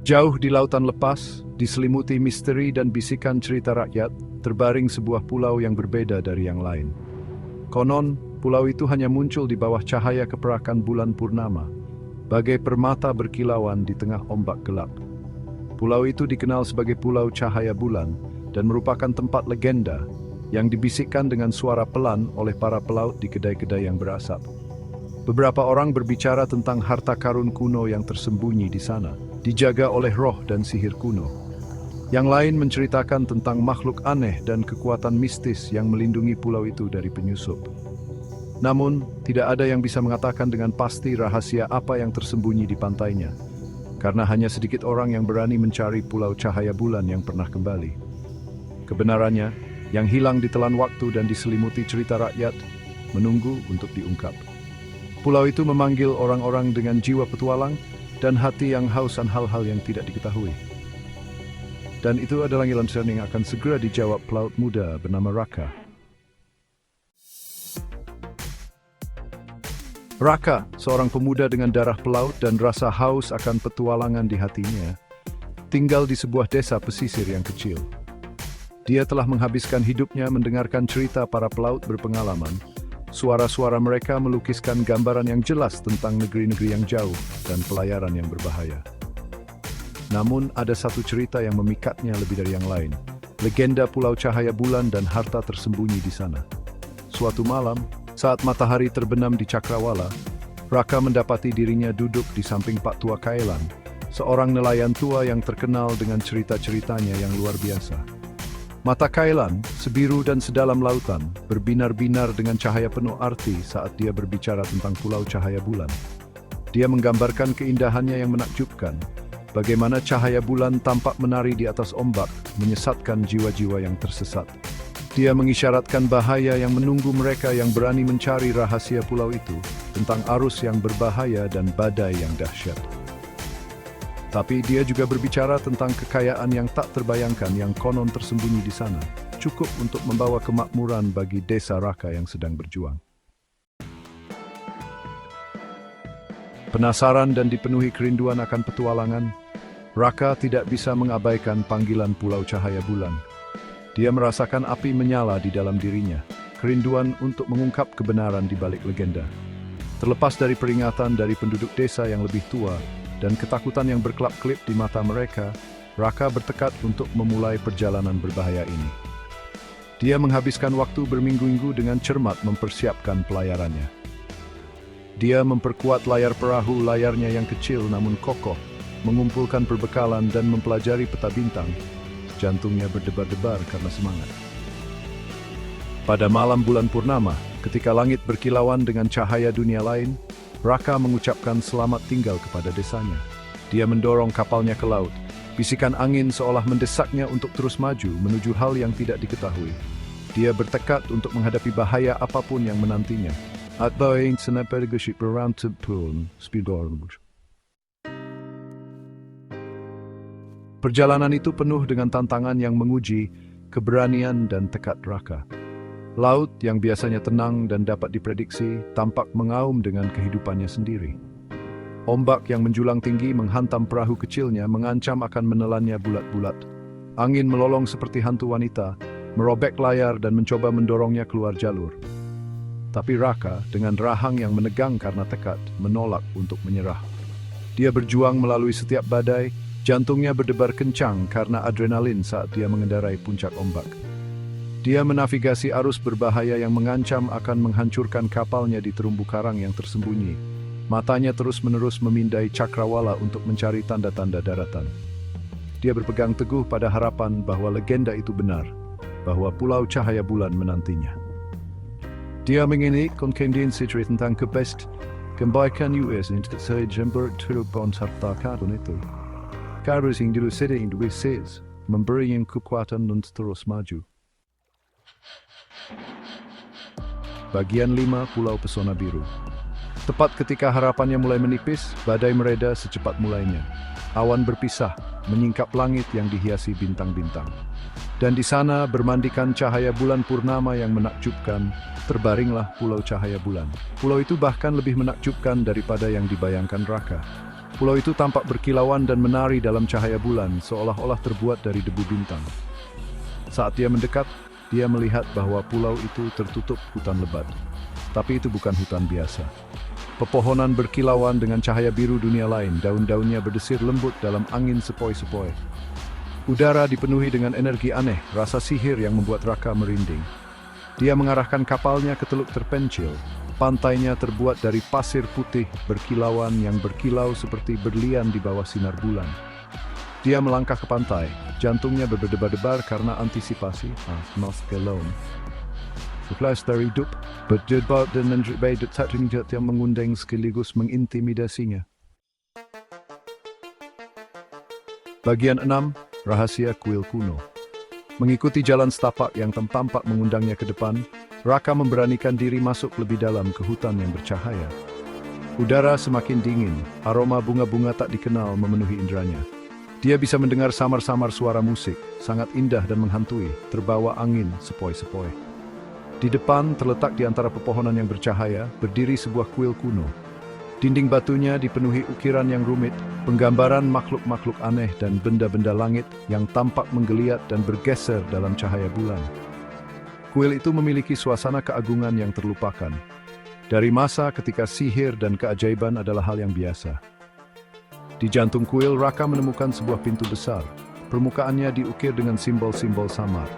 Jauh di lautan lepas, diselimuti misteri dan bisikan cerita rakyat, terbaring sebuah pulau yang berbeda dari yang lain. Konon, pulau itu hanya muncul di bawah cahaya keperakan bulan purnama, bagai permata berkilauan di tengah ombak gelap. Pulau itu dikenal sebagai Pulau Cahaya Bulan dan merupakan tempat legenda yang dibisikkan dengan suara pelan oleh para pelaut di kedai-kedai yang berasap. Beberapa orang berbicara tentang harta karun kuno yang tersembunyi di sana, dijaga oleh roh dan sihir kuno. Yang lain menceritakan tentang makhluk aneh dan kekuatan mistis yang melindungi pulau itu dari penyusup. Namun, tidak ada yang bisa mengatakan dengan pasti rahasia apa yang tersembunyi di pantainya, karena hanya sedikit orang yang berani mencari Pulau Cahaya Bulan yang pernah kembali. Kebenarannya, yang hilang ditelan waktu dan diselimuti cerita rakyat, menunggu untuk diungkap. Pulau itu memanggil orang-orang dengan jiwa petualang dan hati yang haus akan hal-hal yang tidak diketahui. Dan itu adalah panggilan yang akan segera dijawab pelaut muda bernama Raka. Raka, seorang pemuda dengan darah pelaut dan rasa haus akan petualangan di hatinya, tinggal di sebuah desa pesisir yang kecil. Dia telah menghabiskan hidupnya mendengarkan cerita para pelaut berpengalaman. Suara-suara mereka melukiskan gambaran yang jelas tentang negeri-negeri yang jauh dan pelayaran yang berbahaya. Namun, ada satu cerita yang memikatnya lebih dari yang lain. Legenda Pulau Cahaya Bulan dan harta tersembunyi di sana. Suatu malam, saat matahari terbenam di Cakrawala, Raka mendapati dirinya duduk di samping Pak Tua Kailan, seorang nelayan tua yang terkenal dengan cerita-ceritanya yang luar biasa. Mata Kailan, sebiru dan sedalam lautan, berbinar-binar dengan cahaya penuh arti saat dia berbicara tentang Pulau Cahaya Bulan. Dia menggambarkan keindahannya yang menakjubkan, bagaimana cahaya bulan tampak menari di atas ombak, menyesatkan jiwa-jiwa yang tersesat. Dia mengisyaratkan bahaya yang menunggu mereka yang berani mencari rahasia pulau itu, tentang arus yang berbahaya dan badai yang dahsyat. Tapi dia juga berbicara tentang kekayaan yang tak terbayangkan yang konon tersembunyi di sana, cukup untuk membawa kemakmuran bagi desa Raka yang sedang berjuang. Penasaran dan dipenuhi kerinduan akan petualangan, Raka tidak bisa mengabaikan panggilan Pulau Cahaya Bulan. Dia merasakan api menyala di dalam dirinya, kerinduan untuk mengungkap kebenaran di balik legenda. Terlepas dari peringatan dari penduduk desa yang lebih tua, dan ketakutan yang berkelap-kelip di mata mereka, Raka bertekad untuk memulai perjalanan berbahaya ini. Dia menghabiskan waktu berminggu-minggu dengan cermat mempersiapkan pelayarannya. Dia memperkuat layar perahu layarnya yang kecil namun kokoh, mengumpulkan perbekalan dan mempelajari peta bintang. Jantungnya berdebar-debar karena semangat. Pada malam bulan purnama, ketika langit berkilauan dengan cahaya dunia lain, Raka mengucapkan selamat tinggal kepada desanya. Dia mendorong kapalnya ke laut. Bisikan angin seolah mendesaknya untuk terus maju menuju hal yang tidak diketahui. Dia bertekad untuk menghadapi bahaya apapun yang menantinya. Perjalanan itu penuh dengan tantangan yang menguji keberanian dan tekad Raka. Laut yang biasanya tenang dan dapat diprediksi tampak mengaum dengan kehidupannya sendiri. Ombak yang menjulang tinggi menghantam perahu kecilnya mengancam akan menelannya bulat-bulat. Angin melolong seperti hantu wanita, merobek layar dan mencoba mendorongnya keluar jalur. Tapi Raka, dengan rahang yang menegang karena tekad, menolak untuk menyerah. Dia berjuang melalui setiap badai, jantungnya berdebar kencang karena adrenalin saat dia mengendarai puncak ombak. Dia menavigasi arus berbahaya yang mengancam akan menghancurkan kapalnya di terumbu karang yang tersembunyi. Matanya terus-menerus memindai Cakrawala untuk mencari tanda-tanda daratan. Dia berpegang teguh pada harapan bahwa legenda itu benar, bahwa Pulau Cahaya Bulan menantinya. Dia mengingat konkendensi tentang kebaikan US untuk sejumlah turun serta karun itu. Karus yang dilusida Indonesia memberi yang kekuatan untuk terus maju. Bagian 5 Pulau Pesona Biru. Tepat ketika harapannya mulai menipis, badai mereda secepat mulainya. Awan berpisah, menyingkap langit yang dihiasi bintang-bintang. Dan di sana bermandikan cahaya bulan purnama yang menakjubkan, terbaringlah Pulau Cahaya Bulan. Pulau itu bahkan lebih menakjubkan daripada yang dibayangkan Raka. Pulau itu tampak berkilauan dan menari dalam cahaya bulan, seolah-olah terbuat dari debu bintang. Saat dia mendekat, dia melihat bahwa pulau itu tertutup hutan lebat. Tapi itu bukan hutan biasa. Pepohonan berkilauan dengan cahaya biru dunia lain, daun-daunnya berdesir lembut dalam angin sepoi-sepoi. Udara dipenuhi dengan energi aneh, rasa sihir yang membuat Raka merinding. Dia mengarahkan kapalnya ke teluk terpencil. Pantainya terbuat dari pasir putih berkilauan yang berkilau seperti berlian di bawah sinar bulan. Dia melangkah ke pantai, jantungnya berdebar-debar karena antisipasi. Maskelon. Sekelas dari hidup, berdebat dan menjerit yang mengundang sekaligus mengintimidasinya. Bagian 6. Rahasia kuil kuno. Mengikuti jalan setapak yang tampak mengundangnya ke depan, Raka memberanikan diri masuk lebih dalam ke hutan yang bercahaya. Udara semakin dingin, aroma bunga-bunga tak dikenal memenuhi inderanya. Dia bisa mendengar samar-samar suara musik, sangat indah dan menghantui, terbawa angin sepoi-sepoi. Di depan, terletak di antara pepohonan yang bercahaya, berdiri sebuah kuil kuno. Dinding batunya dipenuhi ukiran yang rumit, penggambaran makhluk-makhluk aneh dan benda-benda langit yang tampak menggeliat dan bergeser dalam cahaya bulan. Kuil itu memiliki suasana keagungan yang terlupakan. Dari masa ketika sihir dan keajaiban adalah hal yang biasa. Di jantung kuil, Raka menemukan sebuah pintu besar. Permukaannya diukir dengan simbol-simbol samar.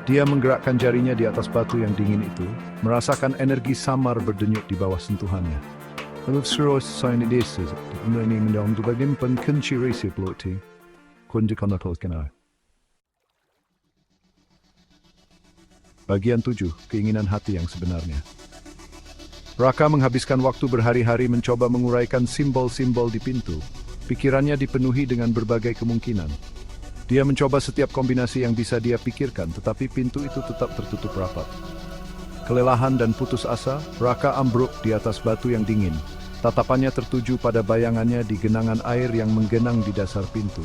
Dia menggerakkan jarinya di atas batu yang dingin itu, merasakan energi samar berdenyut di bawah sentuhannya. Bagian 7. Keinginan hati yang sebenarnya. Raka menghabiskan waktu berhari-hari mencoba menguraikan simbol-simbol di pintu. Pikirannya dipenuhi dengan berbagai kemungkinan. Dia mencoba setiap kombinasi yang bisa dia pikirkan, tetapi pintu itu tetap tertutup rapat. Kelelahan dan putus asa, Raka ambruk di atas batu yang dingin. Tatapannya tertuju pada bayangannya di genangan air yang menggenang di dasar pintu.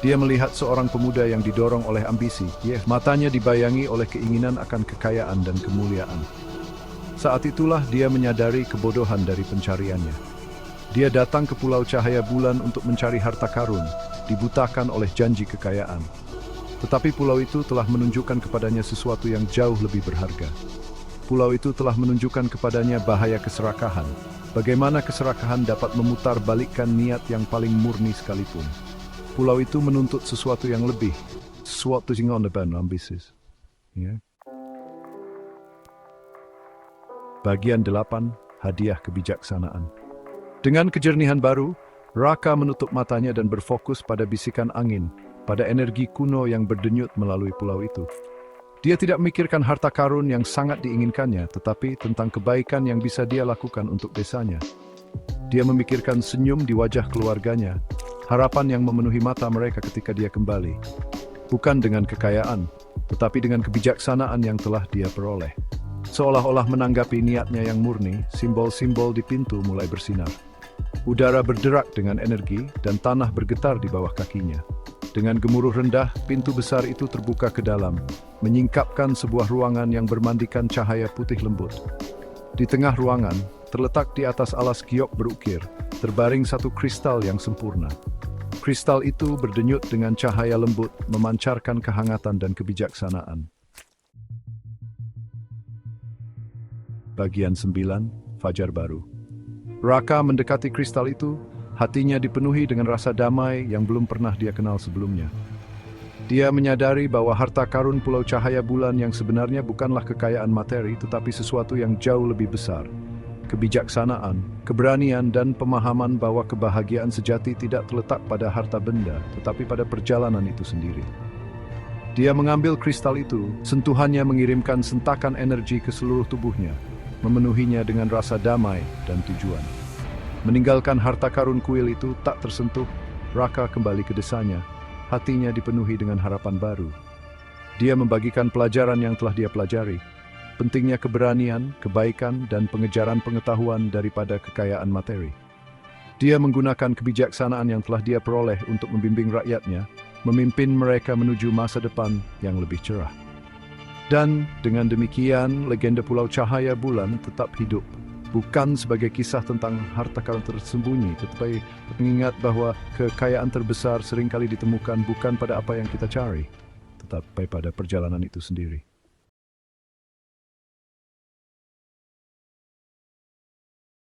Dia melihat seorang pemuda yang didorong oleh ambisi. Matanya dibayangi oleh keinginan akan kekayaan dan kemuliaan. Saat itulah dia menyadari kebodohan dari pencariannya. Dia datang ke Pulau Cahaya Bulan untuk mencari harta karun, dibutakan oleh janji kekayaan. Tetapi pulau itu telah menunjukkan kepadanya sesuatu yang jauh lebih berharga. Pulau itu telah menunjukkan kepadanya bahaya keserakahan. Bagaimana keserakahan dapat memutar balikkan niat yang paling murni sekalipun. Pulau itu menuntut sesuatu yang lebih, sesuatu yang ambisius. Bagian 8. Hadiah kebijaksanaan. Dengan kejernihan baru, Raka menutup matanya dan berfokus pada bisikan angin, pada energi kuno yang berdenyut melalui pulau itu. Dia tidak memikirkan harta karun yang sangat diinginkannya, tetapi tentang kebaikan yang bisa dia lakukan untuk desanya. Dia memikirkan senyum di wajah keluarganya, harapan yang memenuhi mata mereka ketika dia kembali. Bukan dengan kekayaan, tetapi dengan kebijaksanaan yang telah dia peroleh. Seolah-olah menanggapi niatnya yang murni, simbol-simbol di pintu mulai bersinar. Udara berderak dengan energi dan tanah bergetar di bawah kakinya. Dengan gemuruh rendah, pintu besar itu terbuka ke dalam, menyingkapkan sebuah ruangan yang bermandikan cahaya putih lembut. Di tengah ruangan, terletak di atas alas giok berukir, terbaring satu kristal yang sempurna. Kristal itu berdenyut dengan cahaya lembut, memancarkan kehangatan dan kebijaksanaan. Bagian 9. Fajar baru. Raka mendekati kristal itu, hatinya dipenuhi dengan rasa damai yang belum pernah dia kenal sebelumnya. Dia menyadari bahwa harta karun Pulau Cahaya Bulan yang sebenarnya bukanlah kekayaan materi, tetapi sesuatu yang jauh lebih besar. Kebijaksanaan, keberanian, dan pemahaman bahwa kebahagiaan sejati tidak terletak pada harta benda, tetapi pada perjalanan itu sendiri. Dia mengambil kristal itu, sentuhannya mengirimkan sentakan energi ke seluruh tubuhnya, memenuhinya dengan rasa damai dan tujuan. Meninggalkan harta karun kuil itu tak tersentuh, Raka kembali ke desanya, hatinya dipenuhi dengan harapan baru. Dia membagikan pelajaran yang telah dia pelajari, pentingnya keberanian, kebaikan, dan pengejaran pengetahuan daripada kekayaan materi. Dia menggunakan kebijaksanaan yang telah dia peroleh untuk membimbing rakyatnya, memimpin mereka menuju masa depan yang lebih cerah. Dan dengan demikian, legenda Pulau Cahaya Bulan tetap hidup, Bukan sebagai kisah tentang harta karun tersembunyi, tetapi mengingat bahwa kekayaan terbesar seringkali ditemukan bukan pada apa yang kita cari, tetapi pada perjalanan itu sendiri.